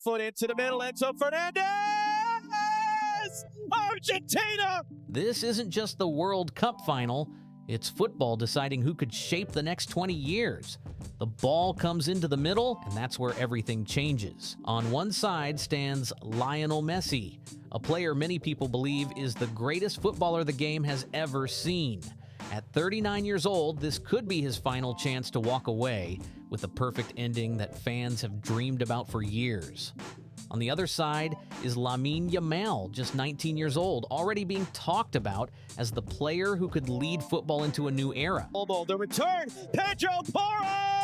Foot into the middle, Enzo Fernandez! Argentina! This isn't just the World Cup final. It's football deciding who could shape the next 20 years. The ball comes into the middle, and that's where everything changes. On one side stands Lionel Messi, a player many people believe is the greatest footballer the game has ever seen. At 39 years old, this could be his final chance to walk away with the perfect ending that fans have dreamed about for years. On the other side is Lamine Yamal, just 19 years old, already being talked about as the player who could lead football into a new era. The return, Pedro Porro!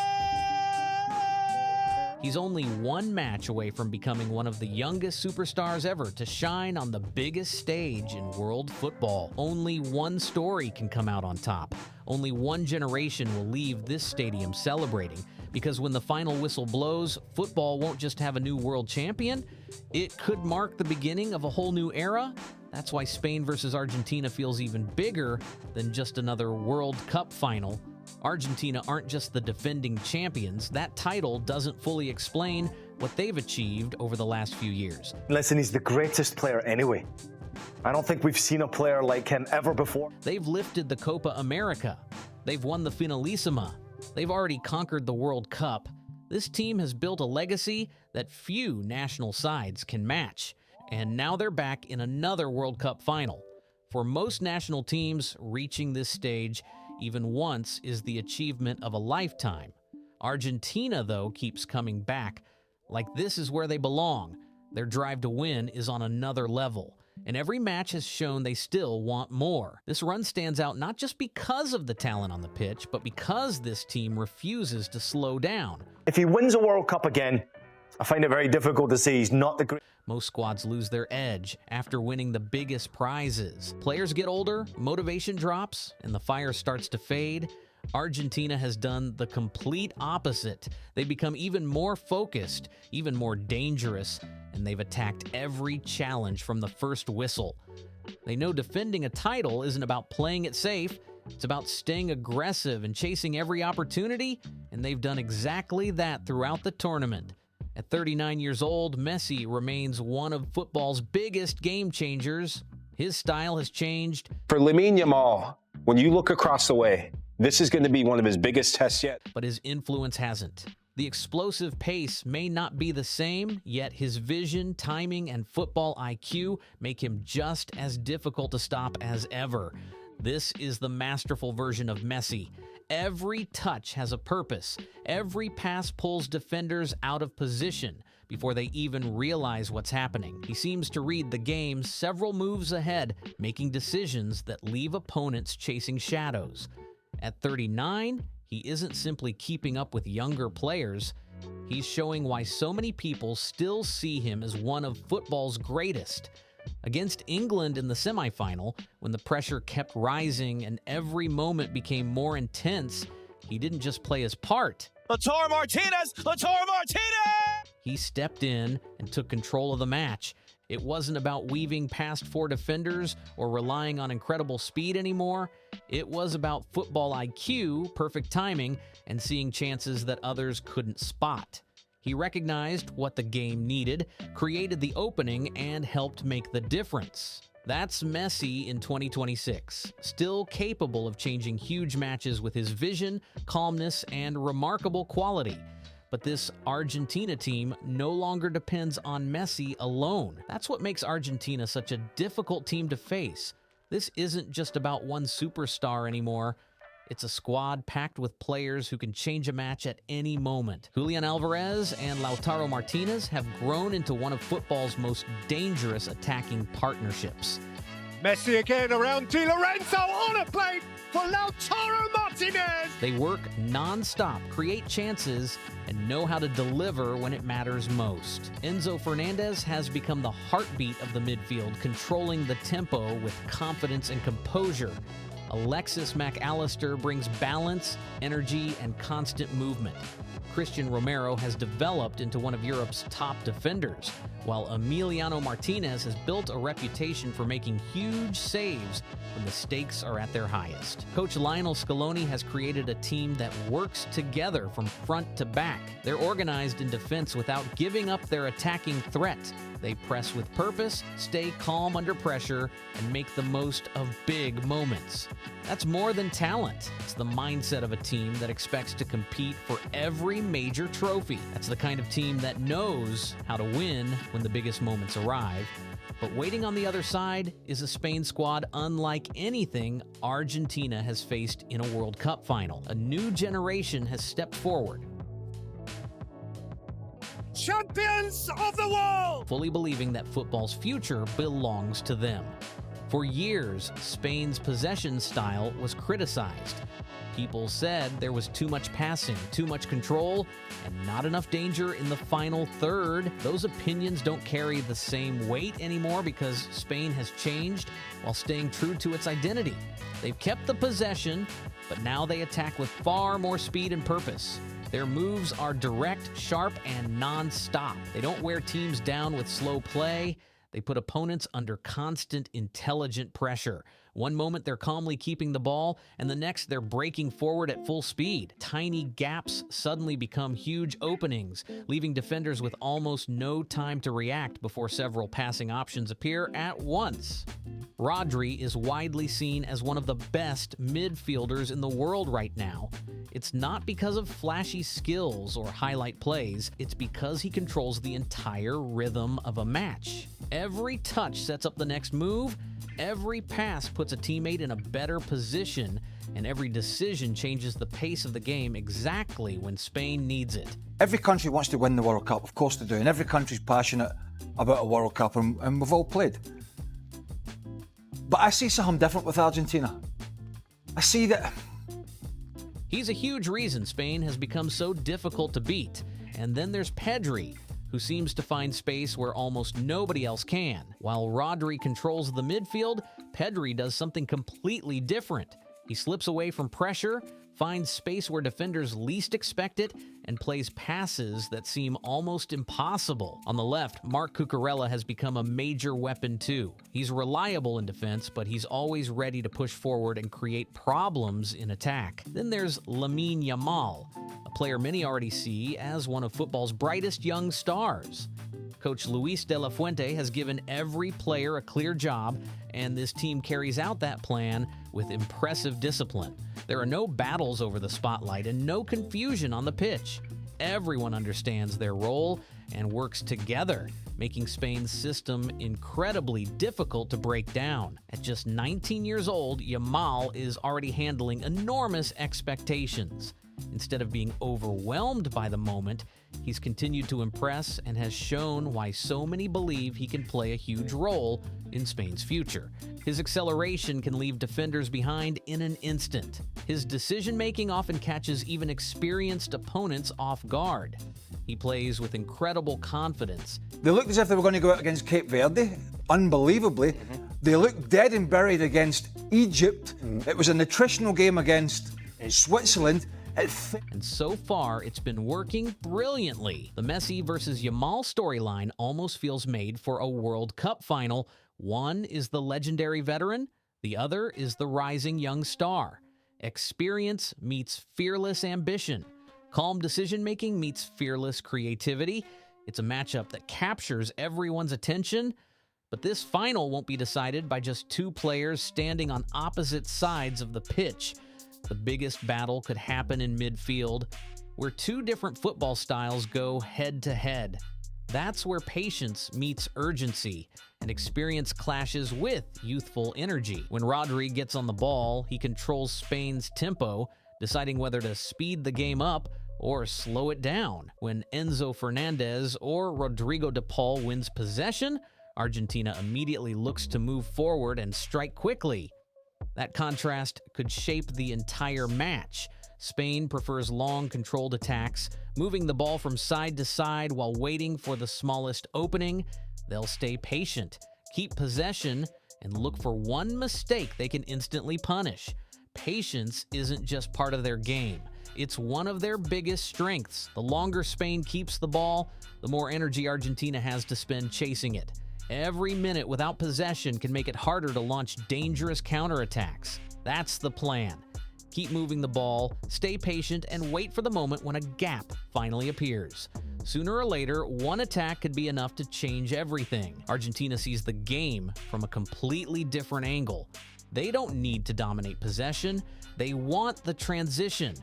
He's only one match away from becoming one of the youngest superstars ever to shine on the biggest stage in world football. Only one story can come out on top. Only one generation will leave this stadium celebrating, because when the final whistle blows, football won't just have a new world champion, it could mark the beginning of a whole new era. That's why Spain versus Argentina feels even bigger than just another World Cup final. Argentina aren't just the defending champions. That title doesn't fully explain what they've achieved over the last few years. Listen, he's the greatest player anyway. I don't think we've seen a player like him ever before. They've lifted the Copa America. They've won the Finalissima. They've already conquered the World Cup. This team has built a legacy that few national sides can match. And now they're back in another World Cup final. For most national teams, reaching this stage even once is the achievement of a lifetime. Argentina, though, keeps coming back. Like this is where they belong. Their drive to win is on another level. And every match has shown they still want more. This run stands out not just because of the talent on the pitch, but because this team refuses to slow down. If he wins a World Cup again, I find it very difficult to say he's not the great. Most squads lose their edge after winning the biggest prizes. Players get older, motivation drops, and the fire starts to fade. Argentina has done the complete opposite. They become even more focused, even more dangerous, and they've attacked every challenge from the first whistle. They know defending a title isn't about playing it safe. It's about staying aggressive and chasing every opportunity, and they've done exactly that throughout the tournament. At 39 years old, Messi remains one of football's biggest game changers. His style has changed. For Lamine Yamal, when you look across the way, this is going to be one of his biggest tests yet. But his influence hasn't. The explosive pace may not be the same, yet his vision, timing, and football IQ make him just as difficult to stop as ever. This is the masterful version of Messi. Every touch has a purpose. Every pass pulls defenders out of position before they even realize what's happening. He seems to read the game several moves ahead, making decisions that leave opponents chasing shadows. At 39, he isn't simply keeping up with younger players. He's showing why so many people still see him as one of football's greatest. Against England in the semifinal, when the pressure kept rising and every moment became more intense, he didn't just play his part. Lautaro Martinez! Lautaro Martinez! He stepped in and took control of the match. It wasn't about weaving past four defenders or relying on incredible speed anymore. It was about football IQ, perfect timing, and seeing chances that others couldn't spot. He recognized what the game needed, created the opening, and helped make the difference. That's Messi in 2026, still capable of changing huge matches with his vision, calmness, and remarkable quality. But this Argentina team no longer depends on Messi alone. That's what makes Argentina such a difficult team to face. This isn't just about one superstar anymore. It's a squad packed with players who can change a match at any moment. Julian Alvarez and Lautaro Martinez have grown into one of football's most dangerous attacking partnerships. Messi again around Di Lorenzo on a plate for Lautaro Martinez! They work non-stop, create chances, and know how to deliver when it matters most. Enzo Fernandez has become the heartbeat of the midfield, controlling the tempo with confidence and composure. Alexis McAllister brings balance, energy, and constant movement. Christian Romero has developed into one of Europe's top defenders, while Emiliano Martinez has built a reputation for making huge saves when the stakes are at their highest. Coach Lionel Scaloni has created a team that works together from front to back. They're organized in defense without giving up their attacking threat. They press with purpose, stay calm under pressure, and make the most of big moments. That's more than talent. It's the mindset of a team that expects to compete for every major trophy. That's the kind of team that knows how to win when the biggest moments arrive. But waiting on the other side is a Spain squad unlike anything Argentina has faced in a World Cup final. A new generation has stepped forward, Champions of the world! fully believing that football's future belongs to them. For years, Spain's possession style was criticized. People said there was too much passing, too much control, and not enough danger in the final third. Those opinions don't carry the same weight anymore because Spain has changed while staying true to its identity. They've kept the possession, but now they attack with far more speed and purpose. Their moves are direct, sharp, and non-stop. They don't wear teams down with slow play. They put opponents under constant, intelligent pressure. One moment they're calmly keeping the ball, and the next they're breaking forward at full speed. Tiny gaps suddenly become huge openings, leaving defenders with almost no time to react before several passing options appear at once. Rodri is widely seen as one of the best midfielders in the world right now. It's not because of flashy skills or highlight plays, it's because he controls the entire rhythm of a match. Every touch sets up the next move, every pass puts a teammate in a better position, and every decision changes the pace of the game exactly when Spain needs it. Every country wants to win the World Cup, of course they do, and every country's passionate about a World Cup, and we've all played. But I see something different with Argentina. I see that... He's a huge reason Spain has become so difficult to beat. And then there's Pedri, who seems to find space where almost nobody else can. While Rodri controls the midfield, Pedri does something completely different. He slips away from pressure, finds space where defenders least expect it, and plays passes that seem almost impossible. On the left, Marc Cucurella has become a major weapon too. He's reliable in defense, but he's always ready to push forward and create problems in attack. Then there's Lamine Yamal, a player many already see as one of football's brightest young stars. Coach Luis de la Fuente has given every player a clear job, and this team carries out that plan with impressive discipline. There are no battles over the spotlight and no confusion on the pitch. Everyone understands their role and works together, making Spain's system incredibly difficult to break down. At just 19 years old, Yamal is already handling enormous expectations. Instead of being overwhelmed by the moment, he's continued to impress and has shown why so many believe he can play a huge role in Spain's future. His acceleration can leave defenders behind in an instant. His decision-making often catches even experienced opponents off guard. He plays with incredible confidence. They looked as if they were going to go out against Cape Verde, unbelievably. They looked dead and buried against Egypt. It was a nutritional game against Switzerland. And so far, it's been working brilliantly. The Messi versus Yamal storyline almost feels made for a World Cup final. One is the legendary veteran, the other is the rising young star. Experience meets fearless ambition. Calm decision-making meets fearless creativity. It's a matchup that captures everyone's attention. But this final won't be decided by just two players standing on opposite sides of the pitch. The biggest battle could happen in midfield, where two different football styles go head-to-head. That's where patience meets urgency, and experience clashes with youthful energy. When Rodri gets on the ball, he controls Spain's tempo, deciding whether to speed the game up or slow it down. When Enzo Fernandez or Rodrigo de Paul wins possession, Argentina immediately looks to move forward and strike quickly. That contrast could shape the entire match. Spain prefers long, controlled attacks, moving the ball from side to side while waiting for the smallest opening. They'll stay patient, keep possession, and look for one mistake they can instantly punish. Patience isn't just part of their game. It's one of their biggest strengths. The longer Spain keeps the ball, the more energy Argentina has to spend chasing it. Every minute without possession can make it harder to launch dangerous counterattacks. That's the plan. Keep moving the ball, stay patient, and wait for the moment when a gap finally appears. Sooner or later, one attack could be enough to change everything. Argentina sees the game from a completely different angle. They don't need to dominate possession. They want the transition.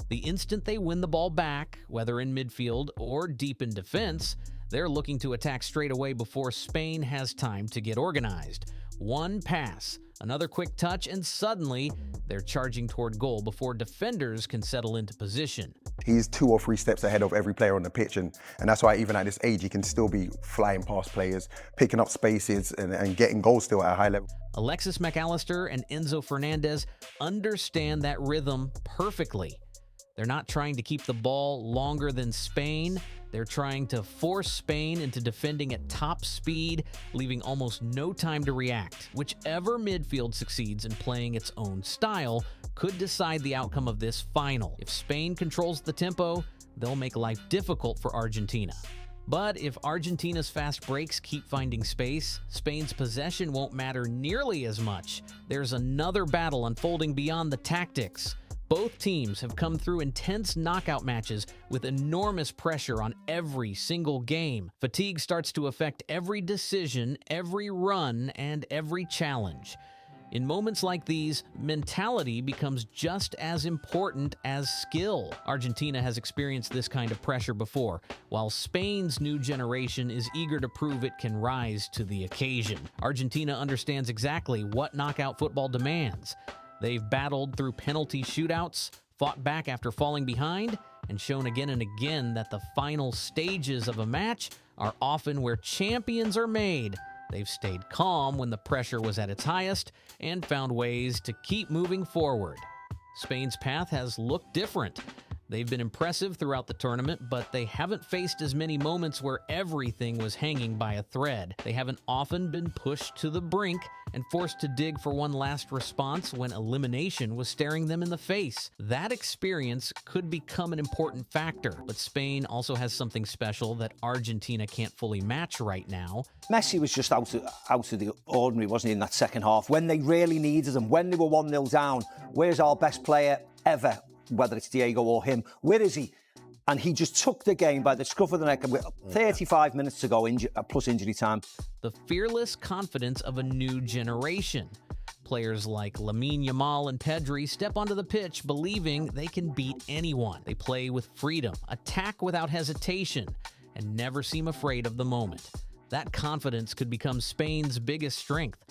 The instant they win the ball back, whether in midfield or deep in defense, they're looking to attack straight away before Spain has time to get organized. One pass, another quick touch, and suddenly they're charging toward goal before defenders can settle into position. He's 2 or 3 steps ahead of every player on the pitch, and that's why even at this age he can still be flying past players, picking up spaces and getting goals still at a high level. Alexis McAllister and Enzo Fernandez understand that rhythm perfectly. They're not trying to keep the ball longer than Spain. They're trying to force Spain into defending at top speed, leaving almost no time to react. Whichever midfield succeeds in playing its own style could decide the outcome of this final. If Spain controls the tempo, they'll make life difficult for Argentina. But if Argentina's fast breaks keep finding space, Spain's possession won't matter nearly as much. There's another battle unfolding beyond the tactics. Both teams have come through intense knockout matches with enormous pressure on every single game. Fatigue starts to affect every decision, every run, and every challenge. In moments like these, mentality becomes just as important as skill. Argentina has experienced this kind of pressure before, while Spain's new generation is eager to prove it can rise to the occasion. Argentina understands exactly what knockout football demands. They've battled through penalty shootouts, fought back after falling behind, and shown again and again that the final stages of a match are often where champions are made. They've stayed calm when the pressure was at its highest and found ways to keep moving forward. Spain's path has looked different. They've been impressive throughout the tournament, but they haven't faced as many moments where everything was hanging by a thread. They haven't often been pushed to the brink and forced to dig for one last response when elimination was staring them in the face. That experience could become an important factor, but Spain also has something special that Argentina can't fully match right now. Messi was just out of the ordinary, wasn't he, in that second half? When they really needed him, when they were 1-0 down, where's our best player ever? Whether it's Diego or him, where is he? And he just took the game by the scruff of the neck with 35 minutes to go, plus injury time. The fearless confidence of a new generation. Players like Lamine Yamal and Pedri step onto the pitch believing they can beat anyone. They play with freedom, attack without hesitation, and never seem afraid of the moment. That confidence could become Spain's biggest strength.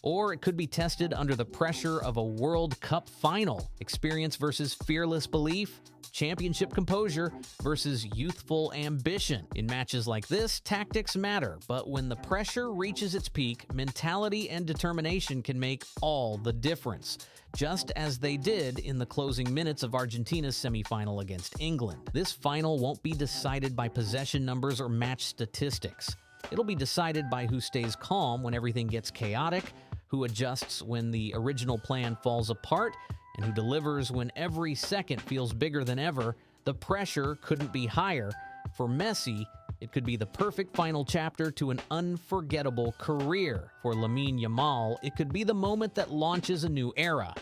Or it could be tested under the pressure of a World Cup final. Experience versus fearless belief, championship composure versus youthful ambition. In matches like this, tactics matter, but when the pressure reaches its peak, mentality and determination can make all the difference, just as they did in the closing minutes of Argentina's semifinal against England. This final won't be decided by possession numbers or match statistics. It'll be decided by who stays calm when everything gets chaotic, who adjusts when the original plan falls apart, and who delivers when every second feels bigger than ever. The pressure couldn't be higher. For Messi, it could be the perfect final chapter to an unforgettable career. For Lamine Yamal, it could be the moment that launches a new era.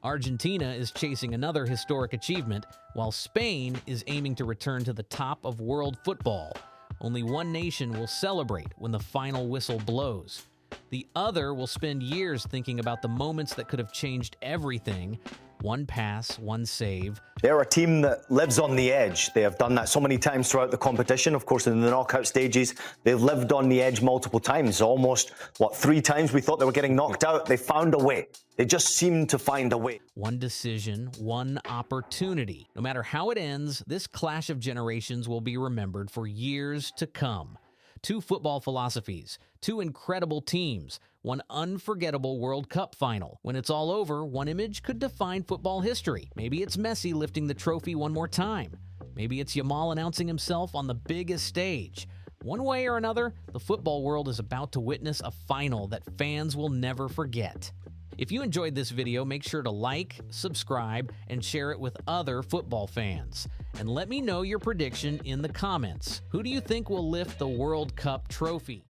Argentina is chasing another historic achievement, while Spain is aiming to return to the top of world football. Only one nation will celebrate when the final whistle blows. The other will spend years thinking about the moments that could have changed everything. One pass, one save. They're a team that lives on the edge. They have done that so many times throughout the competition. Of course, in the knockout stages, they've lived on the edge multiple times. Almost, 3 times we thought they were getting knocked out. They found a way. They just seem to find a way. One decision, one opportunity. No matter how it ends, this clash of generations will be remembered for years to come. 2 football philosophies, 2 incredible teams, one unforgettable World Cup final. When it's all over, one image could define football history. Maybe it's Messi lifting the trophy one more time. Maybe it's Yamal announcing himself on the biggest stage. One way or another, the football world is about to witness a final that fans will never forget. If you enjoyed this video, make sure to like, subscribe, and share it with other football fans. And let me know your prediction in the comments. Who do you think will lift the World Cup trophy?